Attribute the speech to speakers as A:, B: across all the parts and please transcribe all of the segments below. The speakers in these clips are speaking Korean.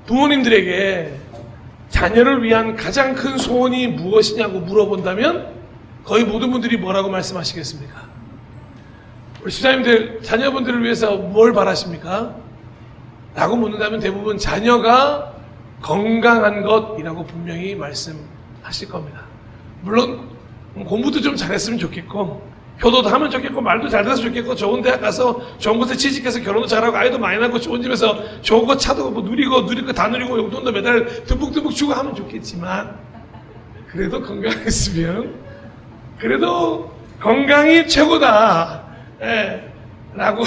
A: 부모님들에게 자녀를 위한 가장 큰 소원이 무엇이냐고 물어본다면 거의 모든 분들이 뭐라고 말씀하시겠습니까? 우리 집사님들 자녀분들을 위해서 뭘 바라십니까? 라고 묻는다면 대부분 자녀가 건강한 것이라고 분명히 말씀하실 겁니다. 물론 공부도 좀 잘했으면 좋겠고 효도도 하면 좋겠고 말도 잘 돼서 좋겠고 좋은 대학 가서 좋은 곳에 취직해서 결혼도 잘하고 아이도 많이 낳고 좋은 집에서 좋은 거 차도 뭐 누릴 거 다 누리고 용돈도 매달 듬뿍듬뿍 주고 하면 좋겠지만 그래도 건강했으면 그래도 건강이 최고다 라고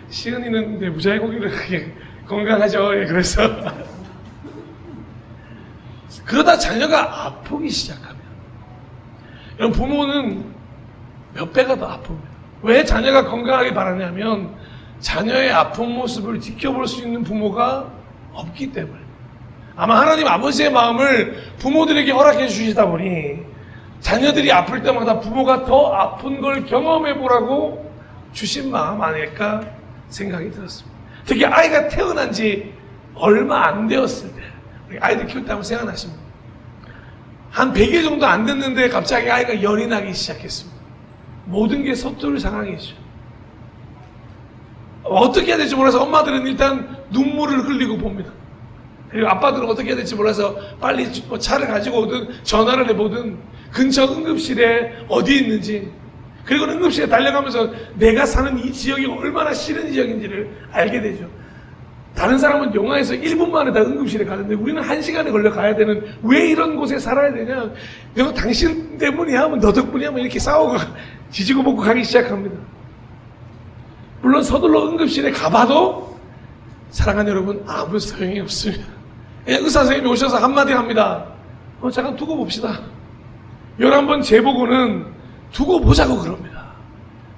A: 시은이는 이제 무자의 고기를 건강하죠. 그래서 그러다 자녀가 아프기 시작하면 여러분 부모는 몇 배가 더 아픕니다. 왜 자녀가 건강하게 바라냐면 자녀의 아픈 모습을 지켜볼 수 있는 부모가 없기 때문에 아마 하나님 아버지의 마음을 부모들에게 허락해 주시다 보니 자녀들이 아플 때마다 부모가 더 아픈 걸 경험해 보라고 주신 마음 아닐까 생각이 들었습니다. 특히 아이가 태어난 지 얼마 안 되었을 때 아이들 키울 때 한번 생각나십니까? 한 100일 정도 안 됐는데 갑자기 아이가 열이 나기 시작했습니다. 모든 게 서투를 상황이죠. 어떻게 해야 될지 몰라서 엄마들은 일단 눈물을 흘리고 봅니다. 그리고 아빠들은 어떻게 해야 될지 몰라서 빨리 차를 가지고 오든 전화를 해보든 근처 응급실에 어디 있는지 그리고 응급실에 달려가면서 내가 사는 이 지역이 얼마나 싫은 지역인지를 알게 되죠. 다른 사람은 영화에서 1분 만에 다 응급실에 가는데 우리는 1시간에 걸려 가야 되는 왜 이런 곳에 살아야 되냐. 내가 당신 때문이야 하면 너 덕분이야 하면 이렇게 싸우고 지지고 볶고 가기 시작합니다. 물론 서둘러 응급실에 가봐도 사랑하는 여러분 아무 소용이 없습니다. 그냥 의사 선생님이 오셔서 한마디 합니다. 잠깐 두고 봅시다. 11번 재보고는 두고 보자고 그럽니다.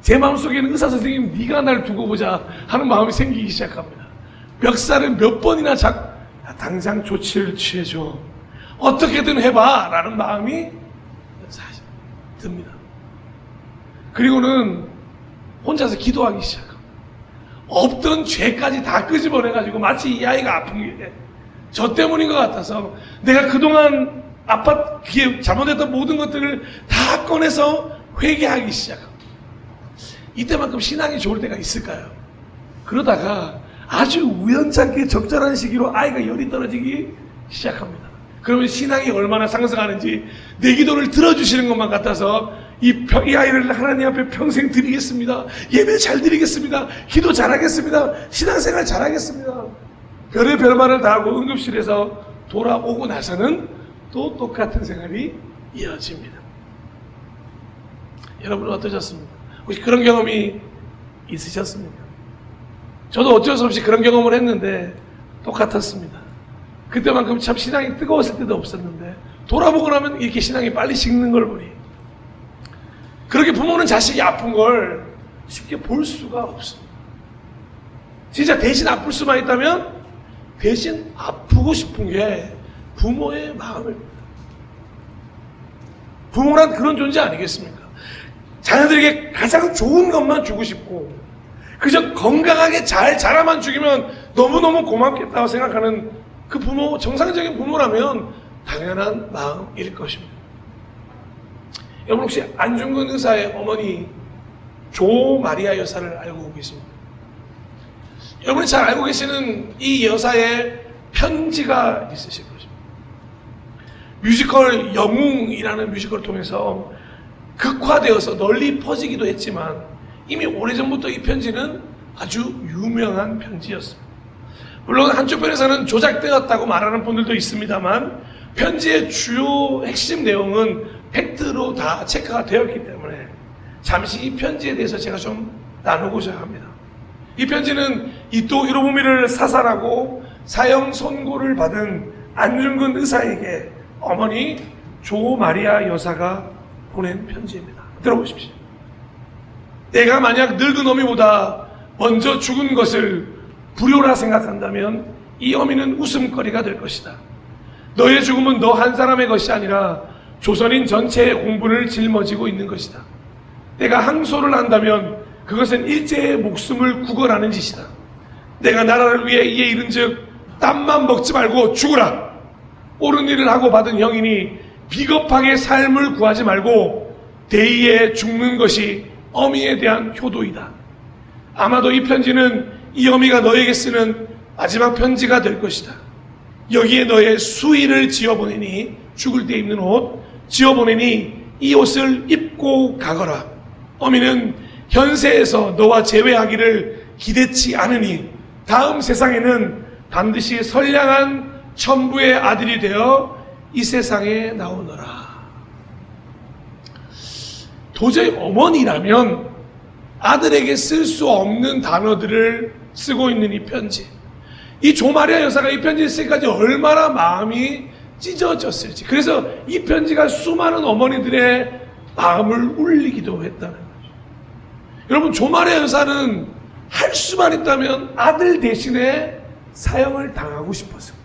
A: 제 마음속에는 의사 선생님 네가 날 두고 보자 하는 마음이 생기기 시작합니다. 멱살을 몇 번이나 당장 조치를 취해줘. 어떻게든 해봐 라는 마음이 사실 듭니다. 그리고는 혼자서 기도하기 시작합니다. 없던 죄까지 다 끄집어내가지고 마치 이 아이가 아픈 게 저 때문인 것 같아서 내가 그동안 귀에 잘못했던 모든 것들을 다 꺼내서 회개하기 시작합니다. 이때만큼 신앙이 좋을 때가 있을까요? 그러다가 아주 우연찮게 적절한 시기로 아이가 열이 떨어지기 시작합니다. 그러면 신앙이 얼마나 상승하는지 내 기도를 들어주시는 것만 같아서 이 아이를 하나님 앞에 평생 드리겠습니다. 예배 잘 드리겠습니다. 기도 잘하겠습니다. 신앙생활 잘하겠습니다. 별의 별말을 다 하고 응급실에서 돌아오고 나서는 또 똑같은 생활이 이어집니다. 여러분은 어떠셨습니까? 혹시 그런 경험이 있으셨습니까? 저도 어쩔 수 없이 그런 경험을 했는데 똑같았습니다. 그때만큼 참 신앙이 뜨거웠을 때도 없었는데 돌아보고 나면 이렇게 신앙이 빨리 식는 걸 보니 그렇게 부모는 자식이 아픈 걸 쉽게 볼 수가 없습니다. 진짜 대신 아플 수만 있다면 대신 아프고 싶은 게 부모의 마음입니다. 부모란 그런 존재 아니겠습니까? 자녀들에게 가장 좋은 것만 주고 싶고 그저 건강하게 잘 자라만 죽이면 너무너무 고맙겠다고 생각하는 그 부모, 정상적인 부모라면 당연한 마음일 것입니다. 여러분 혹시 안중근 의사의 어머니 조마리아 여사를 알고 계십니까? 여러분이 잘 알고 계시는 이 여사의 편지가 있으실 것입니다. 뮤지컬 영웅이라는 뮤지컬을 통해서 극화되어서 널리 퍼지기도 했지만 이미 오래전부터 이 편지는 아주 유명한 편지였습니다. 물론 한쪽 편에서는 조작되었다고 말하는 분들도 있습니다만 편지의 주요 핵심 내용은 팩트로 다 체크가 되었기 때문에 잠시 이 편지에 대해서 제가 좀 나누고자 합니다. 이 편지는 이토 히로부미를 사살하고 사형 선고를 받은 안중근 의사에게 어머니 조마리아 여사가 보낸 편지입니다. 들어보십시오. 내가 만약 늙은 어미보다 먼저 죽은 것을 불효라 생각한다면 이 어미는 웃음거리가 될 것이다. 너의 죽음은 너 한 사람의 것이 아니라 조선인 전체의 공분을 짊어지고 있는 것이다. 내가 항소를 한다면 그것은 일제의 목숨을 구걸하는 짓이다. 내가 나라를 위해 이에 이른즉 땀만 먹지 말고 죽으라. 옳은 일을 하고 받은 형이니 비겁하게 삶을 구하지 말고 대의에 죽는 것이 어미에 대한 효도이다. 아마도 이 편지는 이 어미가 너에게 쓰는 마지막 편지가 될 것이다. 여기에 너의 수의를 지어보내니, 죽을 때 입는 옷 지어보내니 이 옷을 입고 가거라. 어미는 현세에서 너와 재회하기를 기대치 않으니 다음 세상에는 반드시 선량한 천부의 아들이 되어 이 세상에 나오너라. 도저히 어머니라면 아들에게 쓸 수 없는 단어들을 쓰고 있는 이 편지, 이 조마리아 여사가 이 편지를 쓸 때까지 얼마나 마음이 찢어졌을지. 그래서 이 편지가 수많은 어머니들의 마음을 울리기도 했다는 거죠. 여러분, 조마리아 여사는 할 수만 있다면 아들 대신에 사형을 당하고 싶었어요.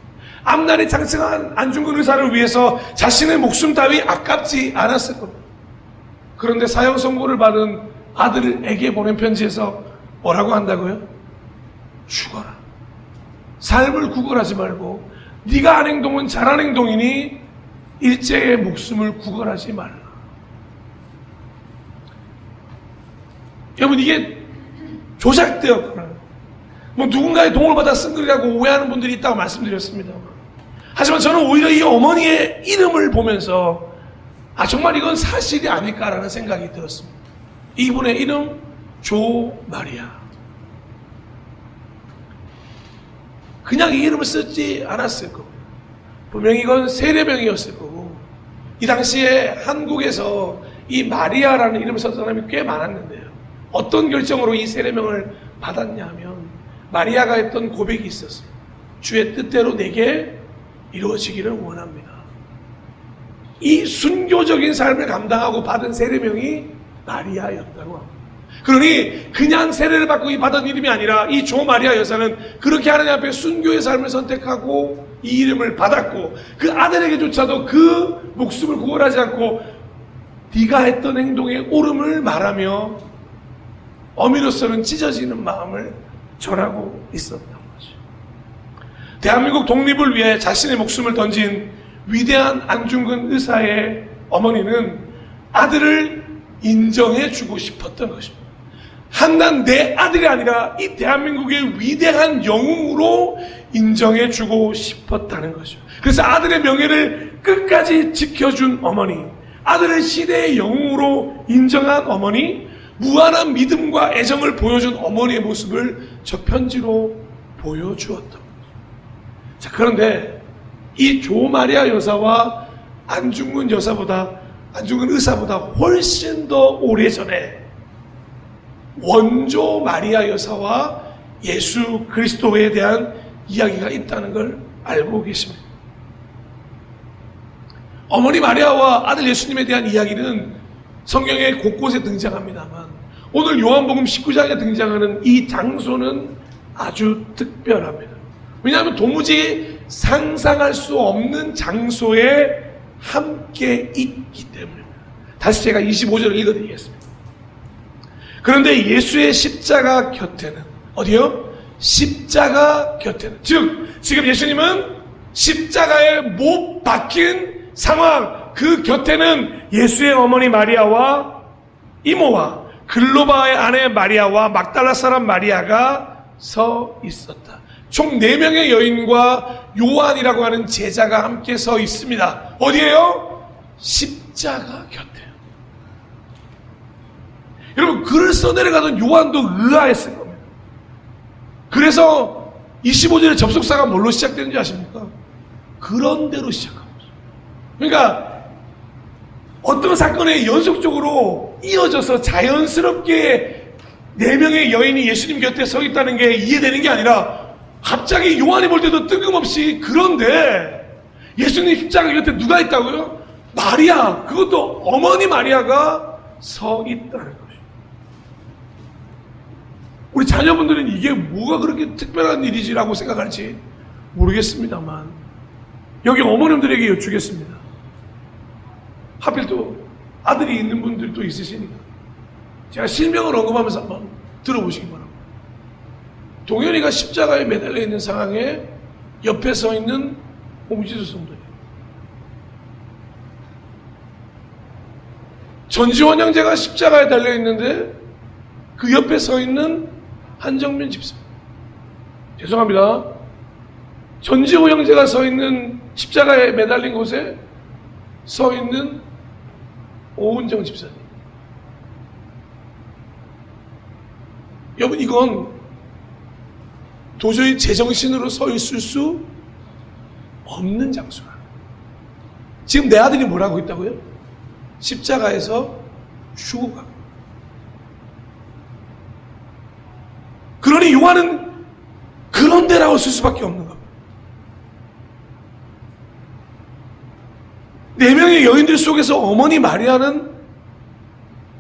A: 앞날에 장성한 안중근 의사를 위해서 자신의 목숨 따위 아깝지 않았을 겁니다. 그런데 사형 선고를 받은 아들에게 보낸 편지에서 뭐라고 한다고요? 죽어라. 삶을 구걸하지 말고 네가 한 행동은 잘한 행동이니 일제의 목숨을 구걸하지 말라. 여러분, 이게 조작되었거나 뭐 누군가의 도움을 받아 쓴 글이라고 오해하는 분들이 있다고 말씀드렸습니다. 하지만 저는 오히려 이 어머니의 이름을 보면서 정말 이건 사실이 아닐까라는 생각이 들었습니다. 이분의 이름 조마리아. 그냥 이 이름을 쓰지 않았을 거고, 분명히 이건 세례명이었을 거고, 이 당시에 한국에서 이 마리아라는 이름을 썼던 사람이 꽤 많았는데요. 어떤 결정으로 이 세례명을 받았냐면 마리아가 했던 고백이 있었어요. 주의 뜻대로 내게 이루어지기를 원합니다. 이 순교적인 삶을 감당하고 받은 세례명이 마리아였다고 합니다. 그러니 그냥 세례를 받고 받은 이름이 아니라 이 조마리아 여사는 그렇게 하나님 앞에 순교의 삶을 선택하고 이 이름을 받았고, 그 아들에게조차도 그 목숨을 구걸하지 않고 네가 했던 행동의 옳음을 말하며 어미로서는 찢어지는 마음을 전하고 있었던 거죠. 대한민국 독립을 위해 자신의 목숨을 던진 위대한 안중근 의사의 어머니는 아들을 인정해주고 싶었던 것입니다. 한난 내 아들이 아니라 이 대한민국의 위대한 영웅으로 인정해주고 싶었다는 거죠. 그래서 아들의 명예를 끝까지 지켜준 어머니, 아들을 시대의 영웅으로 인정한 어머니, 무한한 믿음과 애정을 보여준 어머니의 모습을 저 편지로 보여주었던 거죠. 자, 그런데 이 조마리아 여사와 안중근 의사보다 훨씬 더 오래전에 원조 마리아 여사와 예수 그리스도에 대한 이야기가 있다는 걸 알고 계십니다. 어머니 마리아와 아들 예수님에 대한 이야기는 성경에 곳곳에 등장합니다만 오늘 요한복음 19장에 등장하는 이 장소는 아주 특별합니다. 왜냐하면 도무지 상상할 수 없는 장소에 함께 있기 때문입니다. 다시 제가 25절을 읽어드리겠습니다. 그런데 예수의 십자가 곁에는, 어디요? 십자가 곁에는, 즉 지금 예수님은 십자가에 못 박힌 상황, 그 곁에는 예수의 어머니 마리아와 이모와 글로바의 아내 마리아와 막달라 사람 마리아가 서 있었다. 총 4명의 여인과 요한이라고 하는 제자가 함께 서 있습니다. 어디에요? 십자가 곁에요. 여러분, 글을 써내려가던 요한도 의아했을 겁니다. 그래서 25절의 접속사가 뭘로 시작되는지 아십니까? 그런 대로 시작합니다. 그러니까 어떤 사건에 연속적으로 이어져서 자연스럽게 4명의 여인이 예수님 곁에 서 있다는 게 이해되는 게 아니라 갑자기 요한이 볼 때도 뜬금없이, 그런데 예수님 십자가 곁에 누가 있다고요? 마리아, 그것도 어머니 마리아가 서 있다는 거죠. 우리 자녀분들은 이게 뭐가 그렇게 특별한 일이지라고 생각할지 모르겠습니다만 여기 어머님들에게 여쭈겠습니다. 하필 또 아들이 있는 분들도 있으시니까 제가 실명을 언급하면서 한번 들어보시기 바랍니다. 동현이가 십자가에 매달려 있는 상황에 옆에 서 있는 홍지수 성도예요. 전지원 형제가 십자가에 달려 있는데 그 옆에 서 있는 한정면 집사. 죄송합니다. 전지호 형제가 서 있는 십자가에 매달린 곳에 서 있는 오은정 집사님. 여러분, 이건 도저히 제정신으로 서 있을 수 없는 장소야. 지금 내 아들이 뭐라고 있다고요? 십자가에서 죽어가. 그러니 요한은 그런 데라고 쓸 수밖에 없는 겁니다. 4명의 여인들 속에서 어머니 마리아는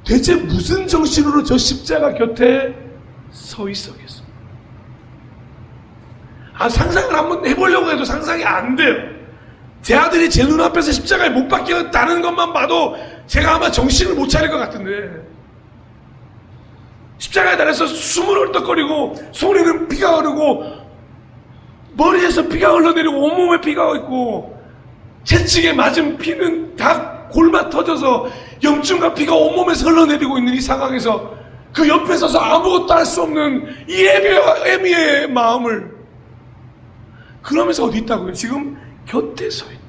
A: 대체 무슨 정신으로 저 십자가 곁에 서 있었겠습니까? 상상을 한번 해보려고 해도 상상이 안 돼요. 제 아들이 제 눈앞에서 십자가에 못 박혔다는 것만 봐도 제가 아마 정신을 못 차릴 것 같은데, 십자가에 달려서 숨을 헐떡거리고 손에는 피가 흐르고 머리에서 피가 흘러내리고 온몸에 피가 있고 채찍에 맞은 피는 다 골마 터져서 염증과 피가 온몸에서 흘러내리고 있는 이 상황에서 그 옆에 서서 아무것도 할 수 없는 이 에미의 마음을, 그러면서 어디 있다고요? 지금 곁에 서 있다.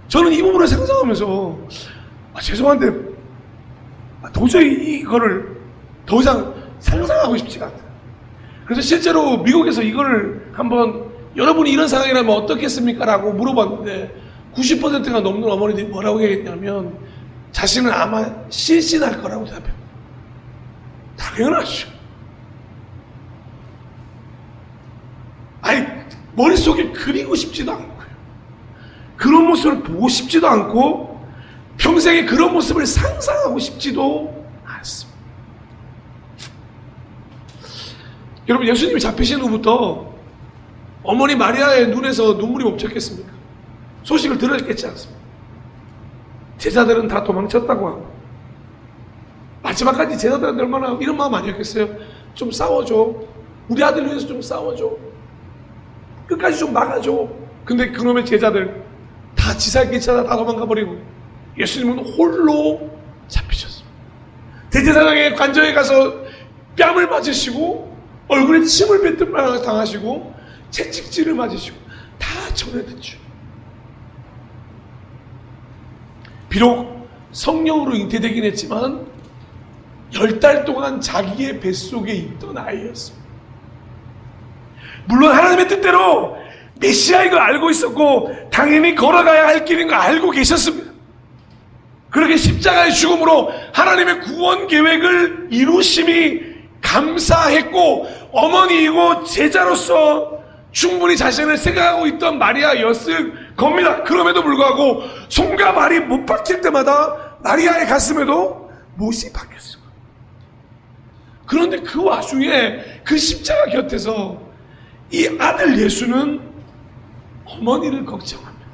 A: 저는 이 부분을 상상하면서 죄송한데 도저히 이거를 더 이상 상상하고 싶지가 않아요. 그래서 실제로 미국에서 이거를 한번 여러분이 이런 상황이라면 어떻겠습니까? 라고 물어봤는데 90%가 넘는 어머니들이 뭐라고 얘기했냐면 자신은 아마 실신할 거라고 대답해요. 당연하죠. 아니, 머릿속에 그리고 싶지도 않고요. 그런 모습을 보고 싶지도 않고 평생에 그런 모습을 상상하고 싶지도 않습니다. 여러분, 예수님이 잡히신 후부터 어머니 마리아의 눈에서 눈물이 멈췄겠습니까? 소식을 들었겠지 않습니까? 제자들은 다 도망쳤다고 하고 마지막까지 제자들한테 얼마나 이런 마음 아니었겠어요? 좀 싸워줘. 우리 아들 위해서 좀 싸워줘. 끝까지 좀 막아줘. 근데 그놈의 제자들 다 지살길 찾아 다 도망가버리고 예수님은 홀로 잡히셨습니다. 대제사장의 관저에 가서 뺨을 맞으시고 얼굴에 침을 뱉듯 당하시고 채찍질을 맞으시고 다 전해듣죠. 비록 성령으로 잉태되긴 했지만 10달 동안 자기의 뱃속에 있던 아이였습니다. 물론 하나님의 뜻대로 메시아인 걸 알고 있었고 당연히 걸어가야 할 길인 걸 알고 계셨습니다. 그렇게 십자가의 죽음으로 하나님의 구원 계획을 이루심이 감사했고 어머니이고 제자로서 충분히 자신을 생각하고 있던 마리아였을 겁니다. 그럼에도 불구하고 손과 발이 못 박힐 때마다 마리아의 가슴에도 못이 박혔어요. 그런데 그 와중에 그 십자가 곁에서 이 아들 예수는 어머니를 걱정합니다.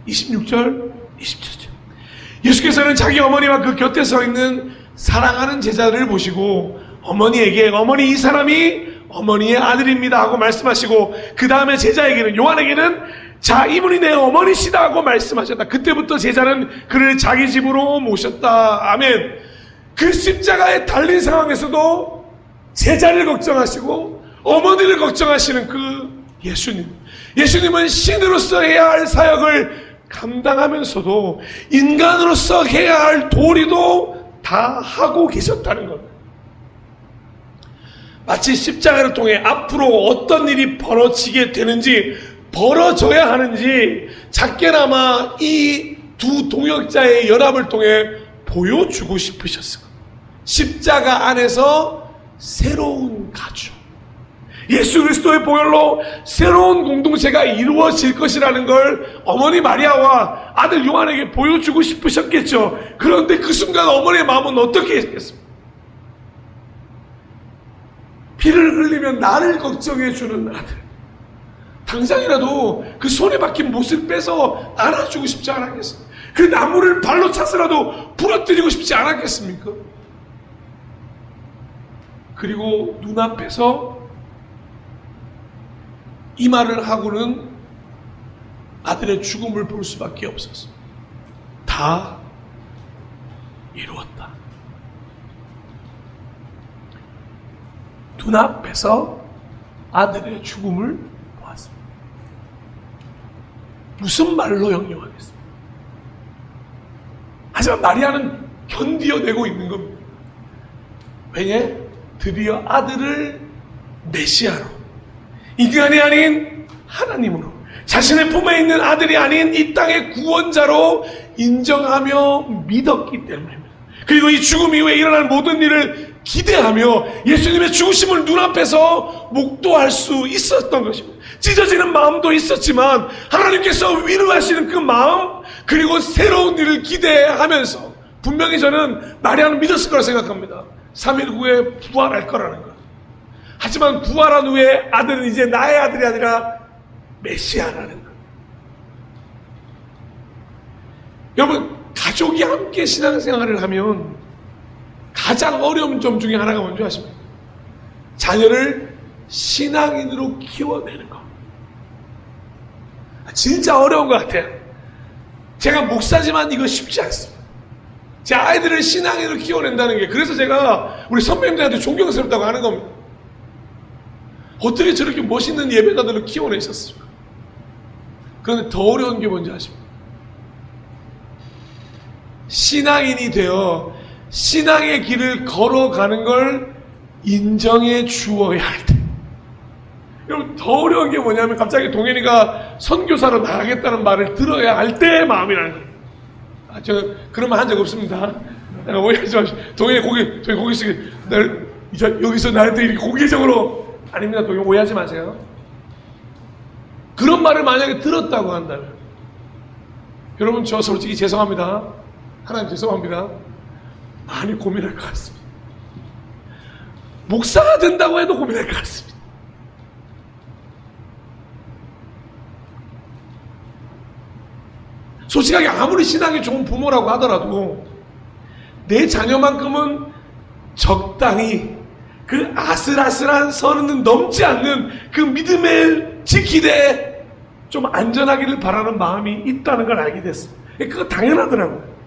A: 26절, 27절. 예수께서는 자기 어머니와 그 곁에 서 있는 사랑하는 제자를 보시고 어머니에게 어머니 이 사람이 어머니의 아들입니다 하고 말씀하시고 그 다음에 제자에게는 요한에게는 자 이분이 내 어머니시다 하고 말씀하셨다. 그때부터 제자는 그를 자기 집으로 모셨다. 아멘. 그 십자가에 달린 상황에서도 제자를 걱정하시고 어머니를 걱정하시는 그 예수님은 신으로서 해야 할 사역을 감당하면서도 인간으로서 해야 할 도리도 다 하고 계셨다는 겁니다. 마치 십자가를 통해 앞으로 어떤 일이 벌어지게 되는지 벌어져야 하는지 작게나마 이 두 동역자의 연합을 통해 보여주고 싶으셨어요. 십자가 안에서 새로운 가족, 예수 그리스도의 보혈로 새로운 공동체가 이루어질 것이라는 걸 어머니 마리아와 아들 요한에게 보여주고 싶으셨겠죠. 그런데 그 순간 어머니의 마음은 어떻게 했겠습니까? 피를 흘리면 나를 걱정해주는 아들, 당장이라도 그 손에 박힌 못을 빼서 안아주고 싶지 않았겠습니까? 그 나무를 발로 차서라도 부러뜨리고 싶지 않았겠습니까? 그리고 눈앞에서 이 말을 하고는 아들의 죽음을 볼 수밖에 없었습니다. 다 이루었다. 눈앞에서 아들의 죽음을 보았습니다. 무슨 말로 형용하겠습니까? 하지만 마리아는 견디어내고 있는 겁니다. 왜냐? 드디어 아들을 메시아로, 인간이 아닌 하나님으로, 자신의 품에 있는 아들이 아닌 이 땅의 구원자로 인정하며 믿었기 때문입니다. 그리고 이 죽음 이후에 일어날 모든 일을 기대하며 예수님의 죽으심을 눈앞에서 목도할 수 있었던 것입니다. 찢어지는 마음도 있었지만 하나님께서 위로하시는 그 마음, 그리고 새로운 일을 기대하면서 분명히 저는 마리아는 믿었을 거라 생각합니다. 3일 후에 부활할 거라는 것. 하지만 부활한 후에 아들은 이제 나의 아들이 아니라 메시아라는 것. 여러분, 가족이 함께 신앙생활을 하면 가장 어려운 점 중에 하나가 뭔지 아십니까? 자녀를 신앙인으로 키워내는 것. 진짜 어려운 것 같아요. 제가 목사지만 이거 쉽지 않습니다. 제 아이들을 신앙인으로 키워낸다는 게, 그래서 제가 우리 선배님들한테 존경스럽다고 하는 겁니다. 어떻게 저렇게 멋있는 예배자들을 키워내셨을까? 그런데 더 어려운 게 뭔지 아십니까? 신앙인이 되어 신앙의 길을 걸어가는 걸 인정해 주어야 할 때. 여러분, 더 어려운 게 뭐냐면 갑자기 동현이가 선교사로 나가겠다는 말을 들어야 할 때의 마음이라는 거예요. 저 그런 말 한 적 없습니다. 오해하지 마시고. 동현이 고개 숙이 여기서 나한테 이렇게 공개적으로, 아닙니다. 동현 오해하지 마세요. 그런 말을 만약에 들었다고 한다면, 여러분, 저 솔직히 죄송합니다. 하나님 죄송합니다. 많이 고민할 것 같습니다. 목사가 된다고 해도 고민할 것 같습니다. 솔직하게 아무리 신앙이 좋은 부모라고 하더라도 내 자녀만큼은 적당히 그 아슬아슬한 선은 넘지 않는 그 믿음을 지키되 좀 안전하기를 바라는 마음이 있다는 걸 알게 됐습니다. 그거 당연하더라고요.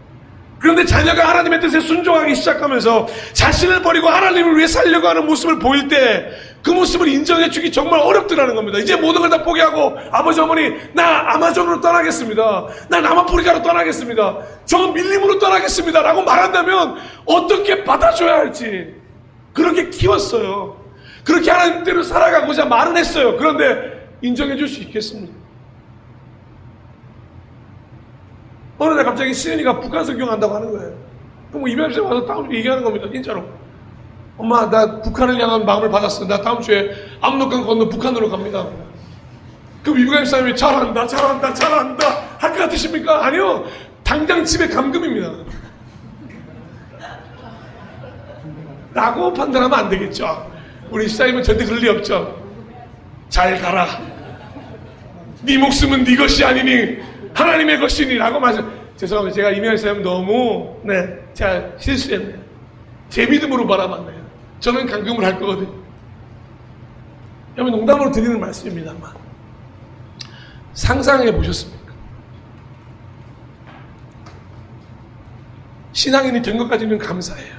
A: 그런데 자녀가 하나님의 뜻에 순종하기 시작하면서 자신을 버리고 하나님을 위해 살려고 하는 모습을 보일 때 그 모습을 인정해주기 정말 어렵더라는 겁니다. 이제 모든 걸 다 포기하고 아버지 어머니 나 아마존으로 떠나겠습니다. 나 남아프리카로 떠나겠습니다. 저 밀림으로 떠나겠습니다 라고 말한다면 어떻게 받아줘야 할지 그렇게 키웠어요. 그렇게 하나님대로 살아가고자 말은 했어요. 그런데 인정해줄 수 있겠습니까? 어느 날 갑자기 시은이가 북한 선교한다고 하는 거예요. 그럼 이병철 와서 다음 주에 얘기하는 겁니다. 진짜로. 엄마, 나 북한을 향한 마음을 받았어. 나 다음 주에 압록강 건너 북한으로 갑니다. 그럼 이병철 사람이 잘한다 할 것 같으십니까? 아니요. 당장 집에 감금입니다. 라고 판단하면 안 되겠죠. 우리 시사님은 절대 그럴 리 없죠. 잘 가라. 네 목숨은 네 것이 아니니 하나님의 것이니 라고 말씀. 죄송합니다. 제가 이명희 사람 너무 제가 실수했네요. 제 믿음으로 바라봤네요. 저는 감금을 할 거거든요. 여러분, 농담으로 드리는 말씀입니다만 상상해 보셨습니까? 신앙인이 된 것까지는 감사해요.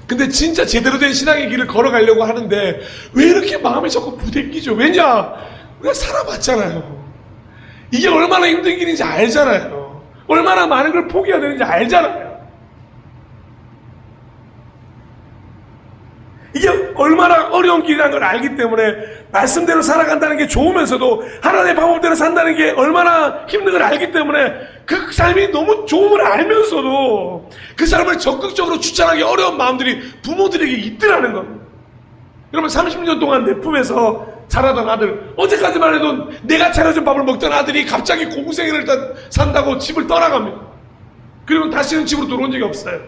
A: 근데 진짜 제대로 된 신앙의 길을 걸어가려고 하는데 왜 이렇게 마음이 자꾸 부대끼죠? 왜냐? 우리가 살아봤잖아요. 이게 얼마나 힘든 길인지 알잖아요. 얼마나 많은 걸 포기해야 되는지 알잖아요. 이게 얼마나 어려운 길이라는 걸 알기 때문에 말씀대로 살아간다는 게 좋으면서도 하나님의 방법대로 산다는 게 얼마나 힘든 걸 알기 때문에 그 삶이 너무 좋음을 알면서도 그 사람을 적극적으로 추천하기 어려운 마음들이 부모들에게 있더라는 겁니다. 여러분, 30년 동안 내 품에서 자라던 아들, 어제까지만 해도 내가 차려준 밥을 먹던 아들이 갑자기 공생애를 산다고 집을 떠나갑니다. 그리고 다시는 집으로 들어온 적이 없어요.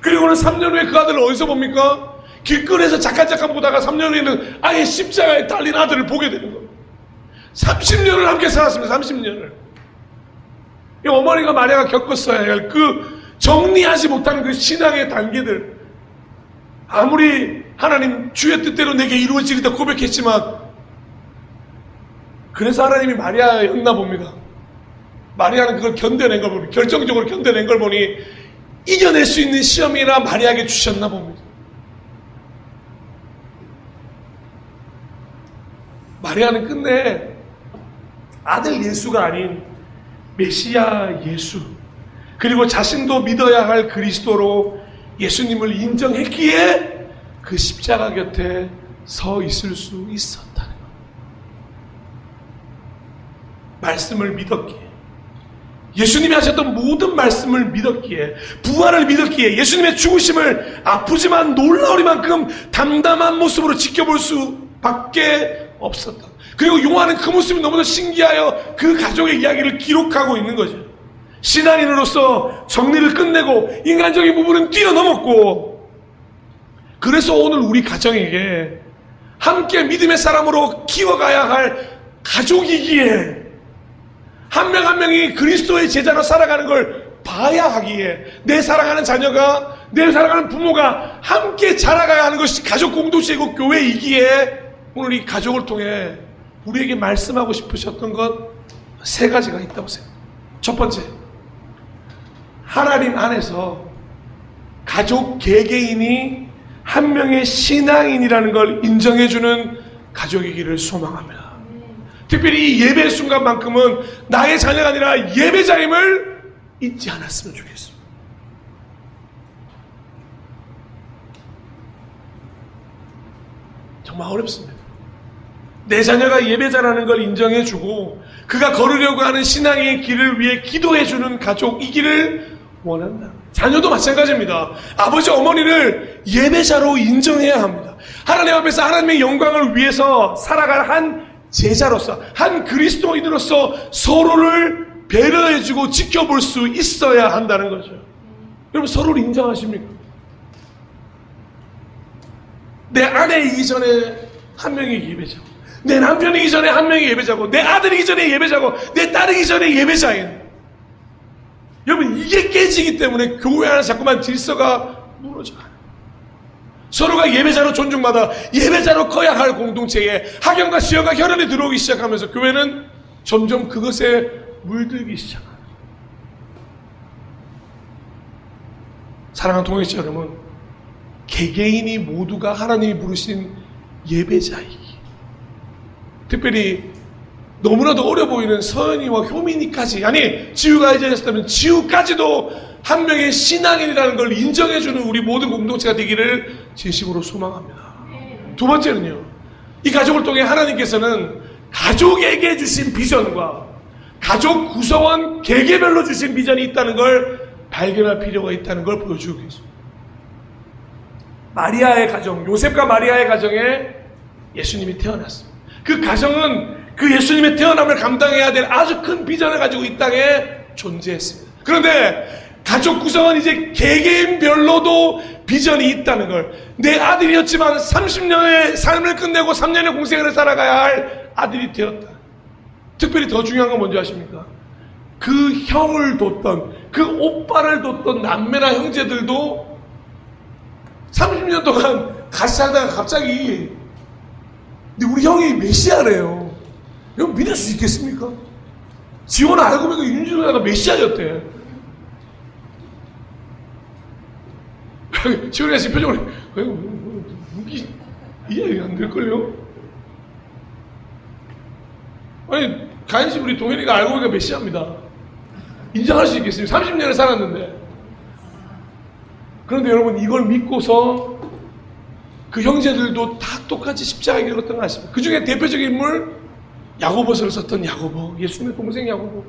A: 그리고는 3년 후에 그 아들을 어디서 봅니까? 길거리에서 잠깐 보다가 3년 후에는 아예 십자가에 달린 아들을 보게 되는 겁니다. 30년을 함께 살았습니다. 30년을. 어머니가 마리아가 겪었어야 할 그 정리하지 못한 그 신앙의 단계들, 아무리 하나님 주의 뜻대로 내게 이루어지리다 고백했지만 그래서 하나님이 마리아였나 봅니다. 마리아는 그걸 견뎌낸 걸 보니, 결정적으로 견뎌낸 걸 보니 이겨낼 수 있는 시험이나 마리아에게 주셨나 봅니다. 마리아는 끝내 아들 예수가 아닌 메시아 예수, 그리고 자신도 믿어야 할 그리스도로 예수님을 인정했기에 그 십자가 곁에 서 있을 수 있었다는 것. 말씀을 믿었기에, 예수님이 하셨던 모든 말씀을 믿었기에, 부활을 믿었기에, 예수님의 죽으심을 아프지만 놀라우리만큼 담담한 모습으로 지켜볼 수밖에 없었다. 그리고 요한은 그 모습이 너무나 신기하여 그 가족의 이야기를 기록하고 있는 거죠. 신앙인으로서 정리를 끝내고 인간적인 부분은 뛰어넘었고, 그래서 오늘 우리 가정에게 함께 믿음의 사람으로 키워가야 할 가족이기에, 한 명 한 명이 그리스도의 제자로 살아가는 걸 봐야 하기에, 내 사랑하는 자녀가, 내 사랑하는 부모가 함께 자라가야 하는 것이 가족 공동체이고 교회이기에, 오늘 이 가족을 통해 우리에게 말씀하고 싶으셨던 것 세 가지가 있다고 생각합니다. 첫 번째, 하나님 안에서 가족 개개인이 한 명의 신앙인이라는 걸 인정해주는 가족이기를 소망합니다. 특별히 이 예배 순간만큼은 나의 자녀가 아니라 예배자임을 잊지 않았으면 좋겠습니다. 정말 어렵습니다. 내 자녀가 예배자라는 걸 인정해주고 그가 걸으려고 하는 신앙의 길을 위해 기도해주는 가족이기를 원한다. 자녀도 마찬가지입니다. 아버지 어머니를 예배자로 인정해야 합니다. 하나님 앞에서 하나님의 영광을 위해서 살아갈 한 제자로서, 한 그리스도인으로서 서로를 배려해주고 지켜볼 수 있어야 한다는 거죠. 여러분, 서로를 인정하십니까? 내 아내이기 전에 한 명이 예배자고, 내 남편이기 전에 한 명이 예배자고, 내 아들이기 전에 예배자고, 내 딸이기 전에 예배자인. 여러분, 이게 깨지기 때문에 교회 안에 자꾸만 질서가 무너져요. 서로가 예배자로 존중받아 예배자로 커야 할 공동체에 학연과 시연과 혈연이 들어오기 시작하면서 교회는 점점 그것에 물들기 시작합니다. 사랑하는 동역자 여러분, 개개인이 모두가 하나님이 부르신 예배자이기, 특별히 너무나도 어려 보이는 서연이와 효민이까지, 아니 지우가 이제 됐다면 지우까지도 한 명의 신앙인이라는 걸 인정해주는 우리 모든 공동체가 되기를 진심으로 소망합니다. 두 번째는요, 이 가족을 통해 하나님께서는 가족에게 주신 비전과 가족 구성원 개개별로 주신 비전이 있다는 걸 발견할 필요가 있다는 걸 보여주고 계십니다. 마리아의 가정, 요셉과 마리아의 가정에 예수님이 태어났습니다. 그 가정은 그 예수님의 태어남을 감당해야 될 아주 큰 비전을 가지고 이 땅에 존재했습니다. 그런데 가족 구성은 이제 개개인별로도 비전이 있다는 걸, 내 아들이었지만 30년의 삶을 끝내고 3년의 공생애를 살아가야 할 아들이 되었다. 특별히 더 중요한 건 뭔지 아십니까? 그 형을 뒀던, 그 오빠를 뒀던 남매나 형제들도 30년 동안 같이 살다가 갑자기, 근데 우리 형이 메시아래요. 이거 믿을 수 있겠습니까? 지원을 알고 보니까 윤준호가 메시아였대. 지원이가 지금 표정으로 무기 이해가 안 될걸요? 아니, 간시 우리 동현이가 알고 보니까 메시아입니다. 인정할 수 있겠습니까? 30년을 살았는데. 그런데 여러분, 이걸 믿고서 그 형제들도 다 똑같이 십자가에 길었던 거 아십니까? 그 중에 대표적인 인물, 야고보서를 썼던 야고보, 예수님의 동생 야고보.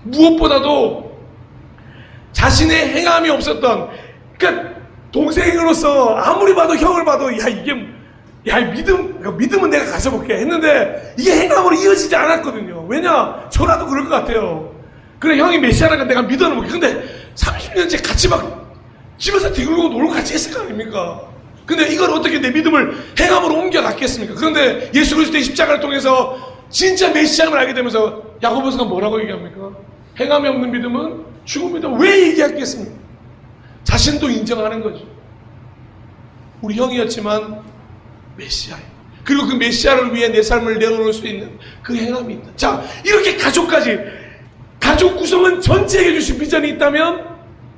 A: 무엇보다도 자신의 행함이 없었던, 그러니까 동생으로서 아무리 봐도, 형을 봐도, 믿음은 내가 가져볼게 했는데 이게 행함으로 이어지지 않았거든요. 왜냐? 저라도 그럴 것 같아요. 그래, 형이 메시아라니까 내가 믿어놓을게. 근데 30년째 같이 막 집에서 뒤굴고 놀고 같이 했을 거 아닙니까? 근데 이걸 어떻게 내 믿음을 행함으로 옮겨갔겠습니까? 그런데 예수 그리스도의 십자가를 통해서 진짜 메시아를 알게 되면서 야고보서가 뭐라고 얘기합니까? 행함이 없는 믿음은 죽음이다. 왜 얘기하겠습니까? 자신도 인정하는 거죠. 우리 형이었지만 메시아예요. 그리고 그 메시아를 위해 내 삶을 내어놓을 수 있는 그 행함이 있다. 자, 이렇게 가족까지, 가족 구성은 전체에게 주신 비전이 있다면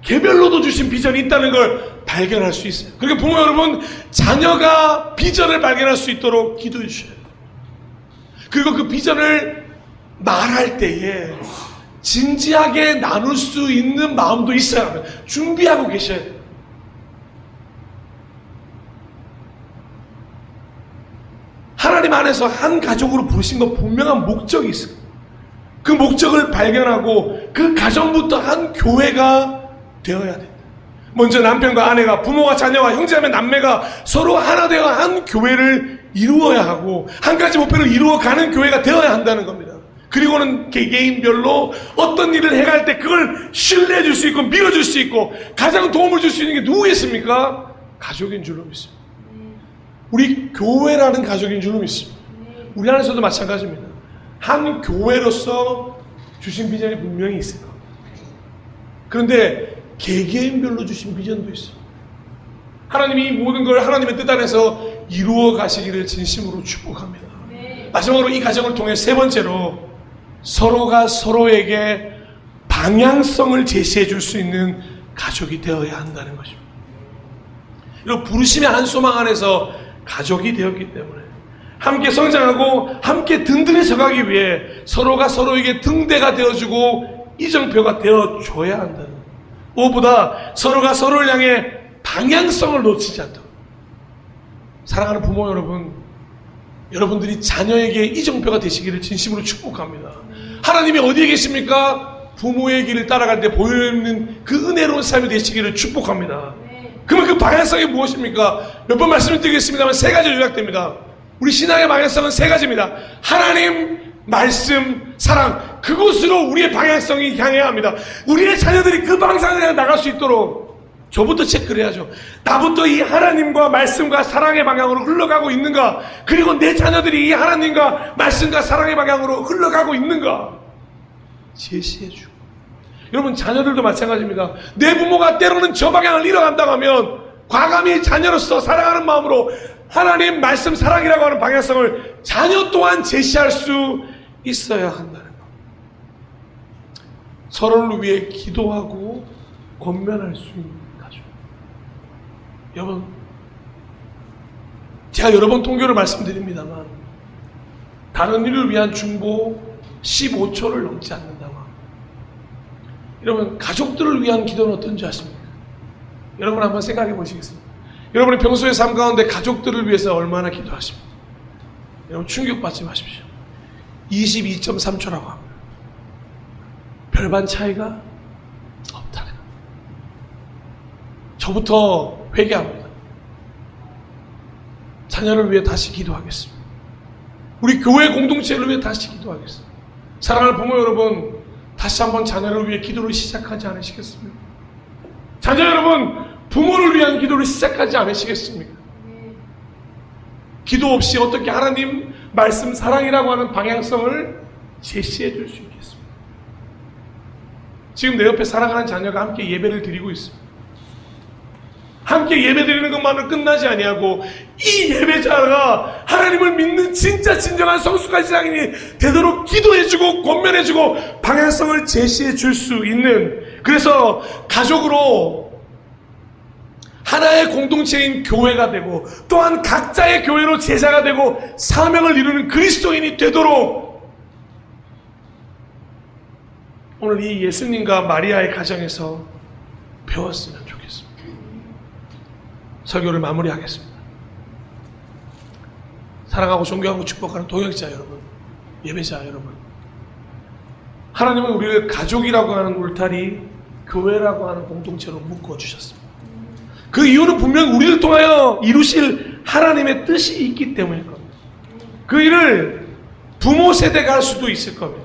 A: 개별로도 주신 비전이 있다는 걸 발견할 수 있어요. 그러니까 부모 여러분, 자녀가 비전을 발견할 수 있도록 기도해 주셔야 돼요. 그리고 그 비전을 말할 때에 진지하게 나눌 수 있는 마음도 있어야 합니다. 준비하고 계셔야 돼요. 하나님 안에서 한 가족으로 부르신 건 분명한 목적이 있어요. 그 목적을 발견하고 그 가정부터 한 교회가 되어야 된다. 먼저 남편과 아내가, 부모와 자녀와 형제자매 남매가 서로 하나 되어 한 교회를 이루어야 하고 한 가지 목표를 이루어가는 교회가 되어야 한다는 겁니다. 그리고는 개개인별로 어떤 일을 해갈 때 그걸 신뢰해 줄 수 있고 밀어줄 수 있고 가장 도움을 줄 수 있는 게 누구겠습니까? 가족인 줄로 믿습니다. 우리 교회라는 가족인 줄로 믿습니다. 우리 안에서도 마찬가지입니다. 한 교회로서 주신 비전이 분명히 있을 겁니다. 그런데 개개인별로 주신 비전도 있어요. 하나님이 이 모든 걸 하나님의 뜻 안에서 이루어 가시기를 진심으로 축복합니다. 마지막으로 이 가정을 통해 세 번째로 서로가 서로에게 방향성을 제시해 줄 수 있는 가족이 되어야 한다는 것입니다. 이런 부르심의 한 소망 안에서 가족이 되었기 때문에 함께 성장하고 함께 든든히 서가기 위해 서로가 서로에게 등대가 되어주고 이정표가 되어줘야 한다는, 무엇보다 서로가 서로를 향해 방향성을 놓치지 않도록. 사랑하는 부모 여러분, 여러분들이 자녀에게 이정표가 되시기를 진심으로 축복합니다. 하나님이 어디에 계십니까? 부모의 길을 따라갈 때 보여주는 그 은혜로운 삶이 되시기를 축복합니다. 그러면 그 방향성이 무엇입니까? 몇 번 말씀을 드리겠습니다만 세 가지로 요약됩니다. 우리 신앙의 방향성은 세 가지입니다. 하나님, 말씀, 사랑. 그곳으로 우리의 방향성이 향해야 합니다. 우리의 자녀들이 그 방향을 향해 나갈 수 있도록 저부터 체크를 해야죠. 나부터 이 하나님과 말씀과 사랑의 방향으로 흘러가고 있는가? 그리고 내 자녀들이 이 하나님과 말씀과 사랑의 방향으로 흘러가고 있는가? 제시해주고. 여러분, 자녀들도 마찬가지입니다. 내 부모가 때로는 저 방향을 잃어간다고 하면 과감히 자녀로서 사랑하는 마음으로 하나님, 말씀, 사랑이라고 하는 방향성을 자녀 또한 제시할 수 있어야 한다는 것. 서로를 위해 기도하고 권면할 수 있는 가족. 여러분, 제가 여러 번 통교를 말씀드립니다만 다른 일을 위한 중보 15초를 넘지 않는다고 합니다. 여러분, 가족들을 위한 기도는 어떤지 아십니까? 여러분 한번 생각해 보시겠습니다. 여러분이 평소의 삶 가운데 가족들을 위해서 얼마나 기도하십니까? 여러분, 충격받지 마십시오. 22.3초라고 합니다. 별반 차이가 없다는 겁니다. 저부터 회개합니다. 자녀를 위해 다시 기도하겠습니다. 우리 교회 공동체를 위해 다시 기도하겠습니다. 사랑하는 부모 여러분, 다시 한번 자녀를 위해 기도를 시작하지 않으시겠습니까? 자녀 여러분, 부모를 위한 기도를 시작하지 않으시겠습니까? 기도 없이 어떻게 하나님, 말씀, 사랑이라고 하는 방향성을 제시해 줄 수 있겠습니까? 지금 내 옆에 사랑하는 자녀가 함께 예배를 드리고 있습니다. 함께 예배 드리는 것만으로 끝나지 아니하고 이 예배자가 하나님을 믿는 진짜 진정한 성숙한 신앙인이 되도록 기도해주고 권면해주고 방향성을 제시해 줄 수 있는, 그래서 가족으로 하나의 공동체인 교회가 되고 또한 각자의 교회로 제자가 되고 사명을 이루는 그리스도인이 되도록 오늘 이 예수님과 마리아의 가정에서 배웠으면 좋겠습니다. 설교를 마무리하겠습니다. 사랑하고 존경하고 축복하는 동역자 여러분, 예배자 여러분, 하나님은 우리를 가족이라고 하는 울타리, 교회라고 하는 공동체로 묶어주셨습니다. 그 이유는 분명 우리를 통하여 이루실 하나님의 뜻이 있기 때문일 겁니다. 그 일을 부모 세대가 할 수도 있을 겁니다.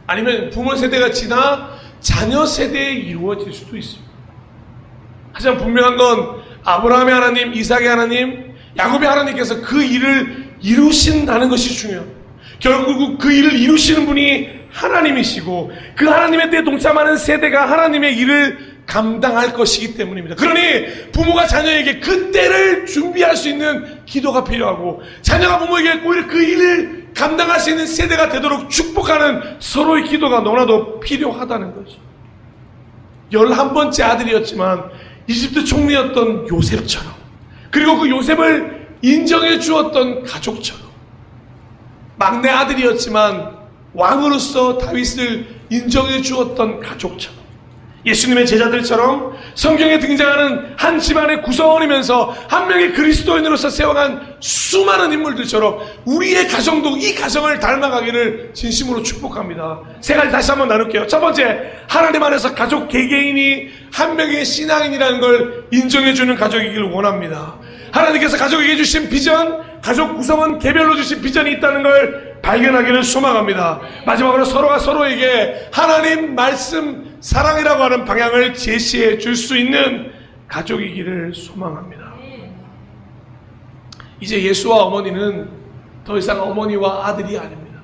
A: 아니면 부모 세대가 지나 자녀 세대에 이루어질 수도 있습니다. 하지만 분명한 건 아브라함의 하나님, 이삭의 하나님, 야곱의 하나님께서 그 일을 이루신다는 것이 중요합니다. 결국 그 일을 이루시는 분이 하나님이시고 그 하나님의 때에 동참하는 세대가 하나님의 일을 감당할 것이기 때문입니다. 그러니 부모가 자녀에게 그 때를 준비할 수 있는 기도가 필요하고, 자녀가 부모에게 오히려 그 일을 감당할 수 있는 세대가 되도록 축복하는 서로의 기도가 너무나도 필요하다는 거죠. 11번째 아들이었지만 이집트 총리였던 요셉처럼, 그리고 그 요셉을 인정해 주었던 가족처럼, 막내 아들이었지만 왕으로서 다윗을 인정해 주었던 가족처럼, 예수님의 제자들처럼 성경에 등장하는 한 집안의 구성원이면서 한 명의 그리스도인으로서 세워간 수많은 인물들처럼 우리의 가정도 이 가정을 닮아가기를 진심으로 축복합니다. 세 가지 다시 한번 나눌게요. 첫 번째, 하나님 안에서 가족 개개인이 한 명의 신앙인이라는 걸 인정해주는 가족이길 원합니다. 하나님께서 가족에게 주신 비전, 가족 구성원 개별로 주신 비전이 있다는 걸 발견하기를 소망합니다. 마지막으로 서로가 서로에게 하나님 말씀, 사랑이라고 하는 방향을 제시해 줄 수 있는 가족이기를 소망합니다. 이제 예수와 어머니는 더 이상 어머니와 아들이 아닙니다.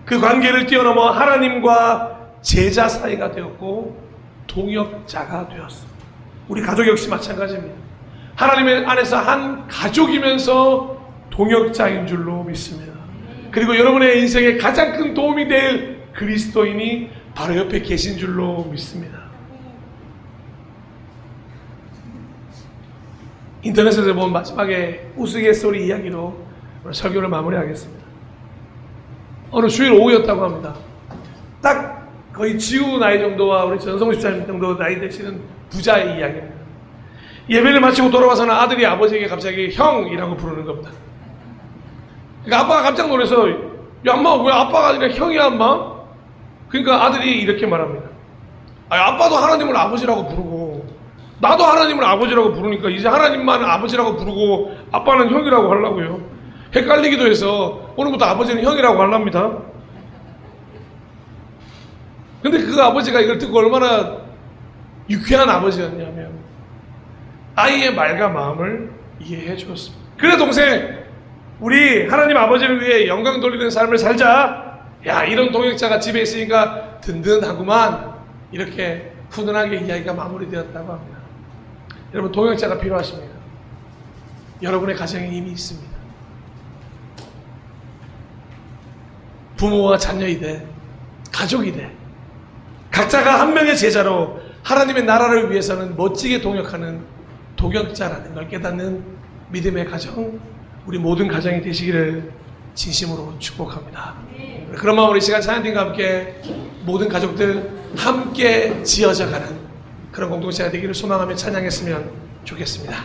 A: 그 관계를 뛰어넘어 하나님과 제자 사이가 되었고 동역자가 되었습니다. 우리 가족 역시 마찬가지입니다. 하나님의 안에서 한 가족이면서 동역자인 줄로 믿습니다. 그리고 여러분의 인생에 가장 큰 도움이 될 그리스도인이 바로 옆에 계신 줄로 믿습니다. 인터넷에서 본 마지막에 우스갯소리 이야기로 오늘 설교를 마무리하겠습니다. 어느 주일 오후였다고 합니다. 딱 거의 지우 나이 정도와 우리 전성우 집사님 정도 나이 되시는 부자의 이야기입니다. 예배를 마치고 돌아와서는 아들이 아버지에게 갑자기 형이라고 부르는 겁니다. 그러니까 아빠가 깜짝 놀라서, 야, 엄마, 왜 아빠가 아니라 형이야, 엄마? 그러니까 아들이 이렇게 말합니다. 아빠도 하나님을 아버지라고 부르고, 나도 하나님을 아버지라고 부르니까 이제 하나님만 아버지라고 부르고, 아빠는 형이라고 하려고요. 헷갈리기도 해서 오늘부터 아버지는 형이라고 하랍니다. 근데 그 아버지가 이걸 듣고 얼마나 유쾌한 아버지였냐면, 아이의 말과 마음을 이해해 주었습니다. 그래, 동생, 우리 하나님 아버지를 위해 영광 돌리는 삶을 살자. 야, 이런 동역자가 집에 있으니까 든든하구만. 이렇게 훈훈하게 이야기가 마무리되었다고 합니다. 여러분, 동역자가 필요하십니다. 여러분의 가정에 이미 있습니다. 부모와 자녀이되 가족이되 각자가 한 명의 제자로 하나님의 나라를 위해서는 멋지게 동역하는 동역자라는 걸 깨닫는 믿음의 가정, 우리 모든 가정이 되시기를 진심으로 축복합니다. 그런 마음으로 이 시간 찬양팀과 함께 모든 가족들 함께 지어져가는 그런 공동체가 되기를 소망하며 찬양했으면 좋겠습니다.